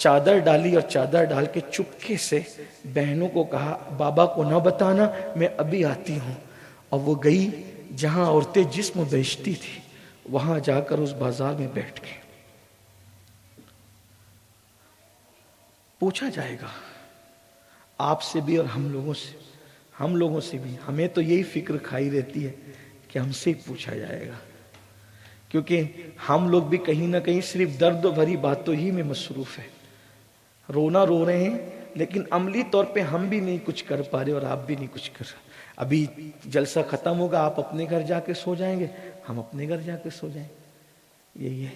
چادر ڈالی اور چادر ڈال کے چپکے سے بہنوں کو کہا بابا کو نہ بتانا، میں ابھی آتی ہوں۔ اور وہ گئی جہاں عورتیں جسم بیچتی تھی، وہاں جا کر اس بازار میں بیٹھ گئی۔ پوچھا جائے گا آپ سے بھی اور ہم لوگوں سے بھی۔ ہمیں تو یہی فکر کھائی رہتی ہے کہ ہم سے پوچھا جائے گا، کیونکہ ہم لوگ بھی کہیں نہ کہیں صرف درد بھری باتوں ہی میں مصروف ہیں۔ رونا رو رہے ہیں لیکن عملی طور پہ ہم بھی نہیں کچھ کر پا رہے اور آپ بھی نہیں کچھ کر رہے۔ ابھی جلسہ ختم ہوگا، آپ اپنے گھر جا کے سو جائیں گے، ہم اپنے گھر جا کے سو جائیں گے۔ یہی ہے۔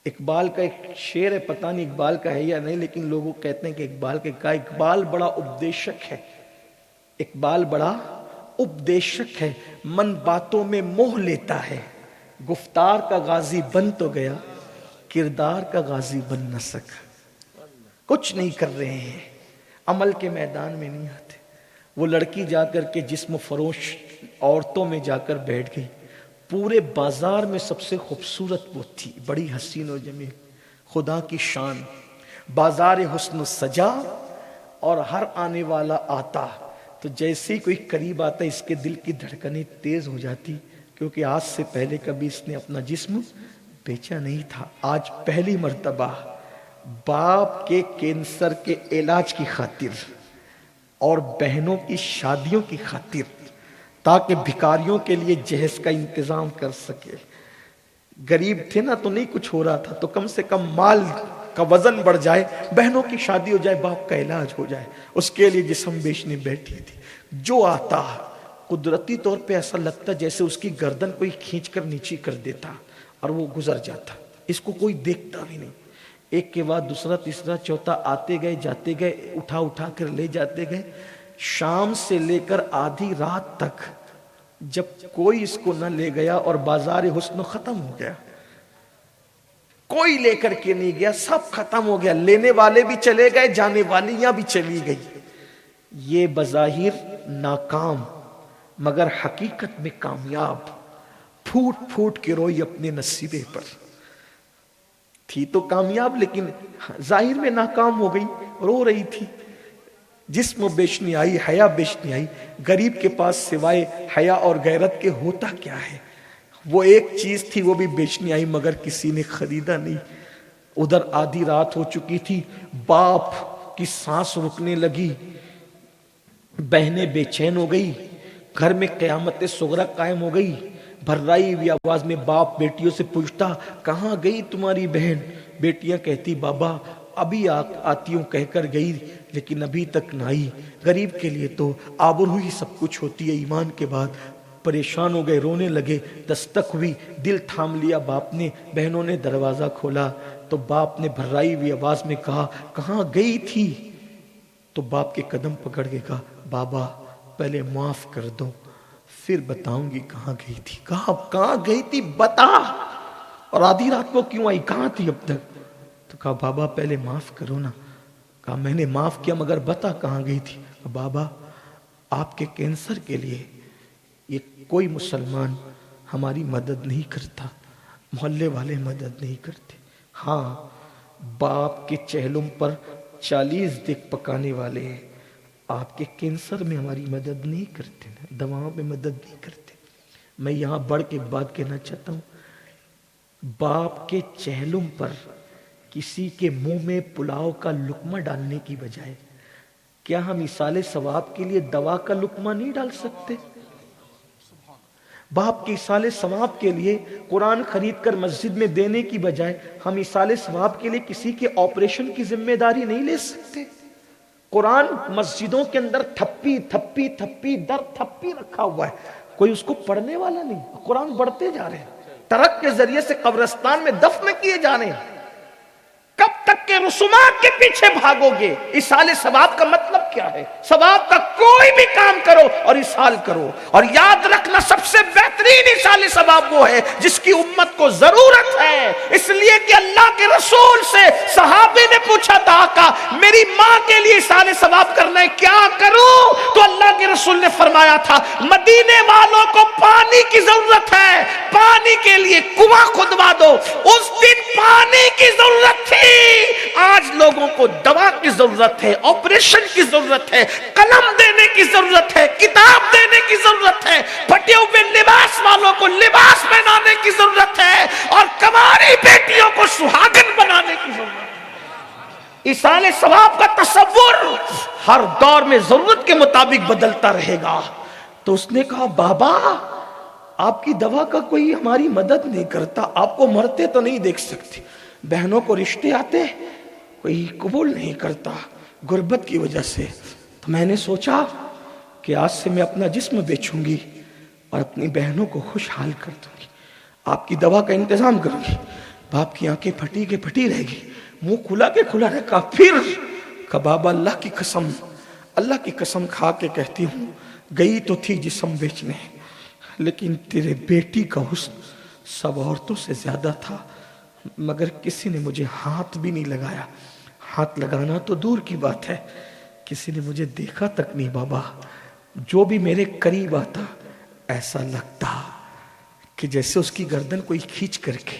اقبال کا ایک شعر ہے، پتہ نہیں اقبال کا ہے یا نہیں، لیکن لوگوں کہتے ہیں کہ اقبال کے کہا، اقبال بڑا اپدیشک ہے، اقبال بڑا اپدیشک ہے، من باتوں میں موہ لیتا ہے، گفتار کا غازی بن تو گیا، کردار کا غازی بن نہ سکا۔ کچھ نہیں کر رہے ہیں، عمل کے میدان میں نہیں آتے۔ وہ لڑکی جا کر کے جسم فروش عورتوں میں جا کر بیٹھ گئی، پورے بازار میں سب سے خوبصورت وہ تھی، بڑی حسین و جمیل، خدا کی شان۔ بازار حسن سجا اور ہر آنے والا آتا تو جیسے ہی کوئی قریب آتا اس کے دل کی دھڑکنیں تیز ہو جاتی، کیونکہ آج سے پہلے کبھی اس نے اپنا جسم بیچا نہیں تھا۔ آج پہلی مرتبہ باپ کے کینسر کے علاج کی خاطر اور بہنوں کی شادیوں کی خاطر، تاکہ بھکاریوں کے لیے جہیز کا انتظام کر سکے۔ غریب تھے نا تو نہیں کچھ ہو رہا تھا، تو کم سے کم مال کا وزن بڑھ جائے، بہنوں کی شادی ہو جائے، باپ کا علاج ہو جائے، اس کے لیے جسم بیچنے بیٹھی تھی۔ جو آتا قدرتی طور پہ ایسا لگتا جیسے اس کی گردن کوئی کھینچ کر نیچی کر دیتا اور وہ گزر جاتا، اس کو کوئی دیکھتا بھی نہیں۔ ایک کے بعد دوسرا، تیسرا، چوتھا آتے گئے جاتے گئے، اٹھا کر لے جاتے گئے۔ شام سے لے کر آدھی رات تک جب کوئی اس کو نہ لے گیا اور بازار حسن ختم ہو گیا، کوئی لے کر کے نہیں گیا، سب ختم ہو گیا، لینے والے بھی چلے گئے، جانے والیاں بھی چلی گئی۔ یہ بظاہر ناکام مگر حقیقت میں کامیاب، پھوٹ پھوٹ کے روئی اپنے نصیبے پر۔ تھی تو کامیاب لیکن ظاہر میں ناکام ہو گئی، رو رہی تھی۔ جسم بیچنے آئی، حیا بیچنے آئی۔ غریب کے پاس سوائے حیا اور غیرت کے ہوتا کیا ہے؟ وہ ایک چیز تھی، وہ بھی بیچنے آئی مگر کسی نے خریدا نہیں۔ ادھر آدھی رات ہو چکی تھی، باپ کی سانس رکنے لگی، بہنیں بے چین ہو گئی، گھر میں قیامت صغرا قائم ہو گئی۔ بھررائی ہوئی آواز میں باپ بیٹیوں سے پوچھتا، کہاں گئی تمہاری بہن؟ بیٹیاں کہتی، بابا ابھی آتی ہوں کہہ کر گئی لیکن ابھی تک نہ آئی۔ غریب کے لیے تو آبرو ہی سب کچھ ہوتی ہے ایمان کے بعد۔ پریشان ہو گئے، رونے لگے، دستک ہوئی، دل تھام لیا باپ نے۔ بہنوں نے دروازہ کھولا تو باپ نے بھررائی ہوئی آواز میں کہا، کہاں گئی تھی؟ تو باپ کے قدم پکڑ کے کہا، بابا پہلے معاف کر دو پھر بتاؤں گی کہاں گئی تھی۔ کہا کہاں گئی تھی بتا، اور آدھی رات کو کیوں آئی، کہاں تھی اب تک؟ تو کہا بابا پہلے معاف کرو نا۔ کہا میں نے معاف کیا مگر بتا کہاں گئی تھی۔ بابا آپ کے کینسر کے لیے یہ کوئی مسلمان ہماری مدد نہیں کرتا، محلے والے مدد نہیں کرتے۔ ہاں باپ کے چہلم پر 40 دیگ پکانے والے ہیں، آپ کے کینسر میں ہماری مدد نہیں کرتے، دواؤں میں مدد نہیں کرتے۔ میں یہاں بڑھ کے بات کہنا چاہتا ہوں، باپ کے چہلم پر کسی کے منہ میں پلاؤ کا لقمہ ڈالنے کی بجائے کیا ہم ایصال ثواب کے لیے دوا کا لقمہ نہیں ڈال سکتے؟ باپ کے ایصال ثواب کے لیے قرآن خرید کر مسجد میں دینے کی بجائے ہم ایصال ثواب کے لیے کسی کے آپریشن کی ذمہ داری نہیں لے سکتے؟ قرآن مسجدوں کے اندر تھپی تھپی تھپی در تھپی رکھا ہوا ہے، کوئی اس کو پڑھنے والا نہیں۔ قرآن بڑھتے جا رہے ہیں، ٹرک کے ذریعے سے قبرستان میں دفن کیے جا رہے ہیں۔ کب تک کے رسومات کے پیچھے بھاگو گے؟ ایصال ثواب کا مطلب کیا ہے؟ ثواب کا کوئی بھی کام کرو اور ایصال کرو، اور یاد رکھنا سب سے بہترین ایصال ثواب وہ ہے جس کی امت کو ضرورت ہے۔ اس لیے کہ اللہ کے رسول سے صحابی نے پوچھا، پوچھا تھا آقا میری ماں کے لیے احسان ثواب کرنا ہے کیا کروں؟ تو اللہ کے رسول نے فرمایا تھا مدینے والوں کو پانی کی ضرورت ہے، پانی کے لیے کنواں کھدوا دو۔ اس دن پانی کی ضرورت تھی، آج لوگوں کو دوا کی ضرورت ہے، آپریشن کی ضرورت ہے، قلم دینے کی ضرورت ہے، کتاب دینے کی ضرورت ہے، پھٹے ہوئے لباس والوں کو لباس پہنانے کی ضرورت ہے، اور کماری بیٹیوں کو سہاگن بنانے کی ضرورت ہے۔ ایصال ثواب کا تصور ہر دور میں ضرورت کے مطابق بدلتا رہے گا۔ تو اس نے کہا بابا آپ کی دوا کا کوئی ہماری مدد نہیں کرتا، آپ کو مرتے تو نہیں دیکھ سکتے، بہنوں کو رشتے آتے کوئی قبول نہیں کرتا غربت کی وجہ سے۔ تو میں نے سوچا کہ آج سے میں اپنا جسم بیچوں گی اور اپنی بہنوں کو خوشحال کر دوں گی، آپ کی دوا کا انتظام کروں گی۔ باپ کی آنکھیں پھٹی کے پھٹی رہ گئی، منہ کھلا کے کھلا رکھا، پھر کہ بابا اللہ کی قسم کھا کے کہتی ہوں گئی تو تھی جسم بیچنے، لیکن تیرے بیٹی کا حسن سب عورتوں سے زیادہ تھا، مگر کسی نے مجھے ہاتھ بھی نہیں لگایا، ہاتھ لگانا تو دور کی بات ہے، کسی نے مجھے دیکھا تک نہیں بابا۔ جو بھی میرے قریب آتا ایسا لگتا کہ جیسے اس کی گردن کوئی کھینچ کر کے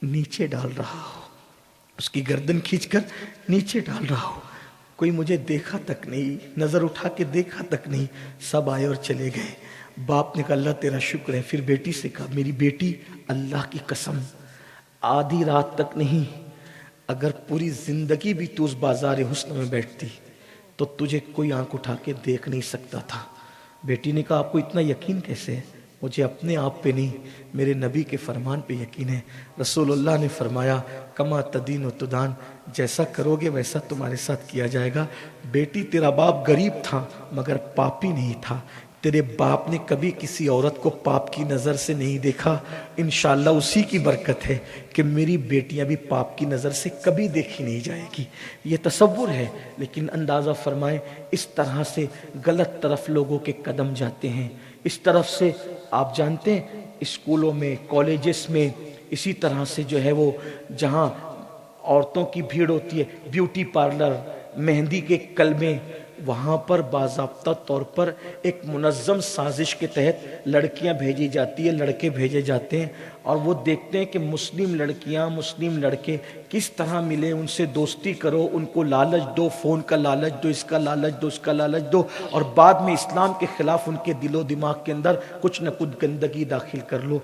نیچے ڈال رہا ہو، اس کی گردن کھینچ کر نیچے ڈال رہا ہو۔ کوئی مجھے دیکھا تک نہیں، نظر اٹھا کے دیکھا تک نہیں، سب آئے اور چلے گئے۔ باپ نے کہا اللہ تیرا شکر ہے، پھر بیٹی سے کہا میری بیٹی اللہ کی قسم آدھی رات تک نہیں، اگر پوری زندگی بھی تو اس بازار حسن میں بیٹھتی تو تجھے کوئی آنکھ اٹھا کے دیکھ نہیں سکتا تھا۔ بیٹی نے کہا آپ کو اتنا یقین کیسے ہے؟ مجھے اپنے آپ پہ نہیں میرے نبی کے فرمان پہ یقین ہے۔ رسول اللہ نے فرمایا کما تدین و تدان، جیسا کرو گے ویسا تمہارے ساتھ کیا جائے گا۔ بیٹی تیرا باپ غریب تھا مگر پاپی نہیں تھا، تیرے باپ نے کبھی کسی عورت کو پاپ کی نظر سے نہیں دیکھا، انشاءاللہ اسی کی برکت ہے کہ میری بیٹیاں بھی پاپ کی نظر سے کبھی دیکھی نہیں جائے گی۔ یہ تصور ہے، لیکن اندازہ فرمائیں اس طرح سے غلط طرف لوگوں کے قدم جاتے ہیں، اس طرف سے آپ جانتے ہیں اسکولوں میں کالجز میں اسی طرح سے جو ہے وہ جہاں عورتوں کی بھیڑ ہوتی ہے، بیوٹی پارلر، مہندی کے کلبیں، وہاں پر باضابطہ طور پر ایک منظم سازش کے تحت لڑکیاں بھیجی جاتی ہے، لڑکے بھیجے جاتے ہیں، اور وہ دیکھتے ہیں کہ مسلم لڑکیاں مسلم لڑکے کس طرح ملے، ان سے دوستی کرو، ان کو لالچ دو، فون کا لالچ دو، اس کا لالچ دو، اس کا لالچ دو، اور بعد میں اسلام کے خلاف ان کے دل و دماغ کے اندر کچھ نہ کچھ گندگی داخل کر لو۔